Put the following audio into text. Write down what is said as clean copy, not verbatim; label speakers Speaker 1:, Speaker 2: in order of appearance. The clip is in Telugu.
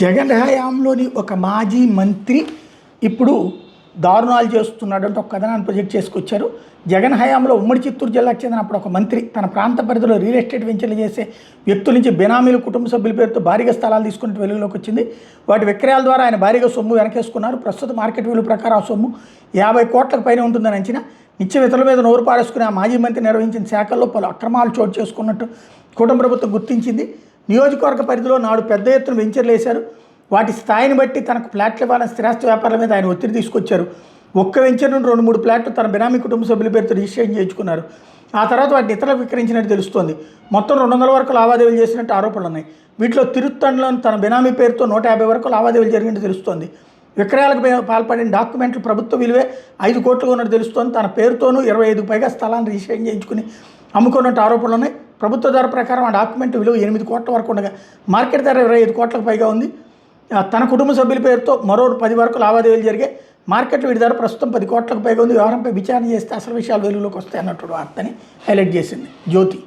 Speaker 1: జగన్ హయాంలోని ఒక మాజీ మంత్రి ఇప్పుడు దారుణాలు చేస్తున్నాడు అంటే ఒక కథనాన్ని ప్రొజెక్ట్ చేసుకొచ్చారు. జగన్ హయాంలో ఉమ్మడి చిత్తూరు జిల్లాకు చెందిన అప్పుడు ఒక మంత్రి తన ప్రాంత పరిధిలో రియల్ ఎస్టేట్ వెంచర్లు చేసే వ్యక్తుల నుంచి బెనామీలు కుటుంబ సభ్యుల పేరుతో భారీగా స్థలాలు తీసుకుని వెలుగులోకి వచ్చింది. వాటి విక్రయాల ద్వారా ఆయన భారీగా సొమ్ము వెనకేసుకున్నారు. ప్రస్తుత మార్కెట్ విలువ ప్రకారం ఆ సొమ్ము 50 కోట్లకు పైన ఉంటుందని అంచనా. నిత్యం ఇతరుల మీద నోరు పారేసుకుని ఆ మాజీ మంత్రి నిర్వహించిన శాఖల్లో పలు అక్రమాలు చోటు చేసుకున్నట్టు కూటమి ప్రభుత్వం గుర్తించింది. నియోజకవర్గ పరిధిలో నాడు పెద్ద ఎత్తున వెంచర్లు వేశారు. వాటి స్థాయిని బట్టి తనకు ఫ్లాట్లు ఇవ్వాలని స్థిరాస్తి వ్యాపారాల మీద ఆయన ఒత్తిడి తీసుకొచ్చారు. ఒక్క వెంచర్ నుండి 2-3 ఫ్లాట్లు తన బెనామీ కుటుంబ సభ్యుల పేరుతో రిజిస్ట్రేషన్ చేయించుకున్నారు. ఆ తర్వాత వాటిని ఇతరులకు విక్రయించినట్టు తెలుస్తోంది. మొత్తం 200 వరకు లావాదేవీలు చేసినట్టు ఆరోపణలు ఉన్నాయి. వీటిలో తిరుత్తణిలోని తన బెనామీ పేరుతో 150 వరకు లావాదేవీలు జరిగినట్టు తెలుస్తోంది. విక్రయాలకు పాల్పడిన డాక్యుమెంట్లు ప్రభుత్వ విలువే 5 కోట్లుగా ఉన్నట్టు తెలుస్తోంది. తన పేరుతోనూ 25కు పైగా స్థలాన్ని రిజిస్ట్రేషన్ చేయించుకుని అమ్ముకున్నట్టు ఆరోపణలు ఉన్నాయి. ప్రభుత్వ ధర ప్రకారం ఆ డాక్యుమెంట్ విలువ 8 కోట్ల వరకు ఉండగా మార్కెట్ ధర 25 కోట్లకు పైగా ఉంది. తన కుటుంబ సభ్యుల పేరుతో మరో 10 వరకు లావాదేవీలు జరిగాయి. మార్కెట్లో వీటి ధర ప్రస్తుతం 10 కోట్లకు పైగా ఉంది. వ్యవహారంపై విచారణ చేస్తే అసలు విషయాలు వెలుగులోకి వస్తాయి అన్నట్టు వార్తని హైలైట్ చేసింది జ్యోతి.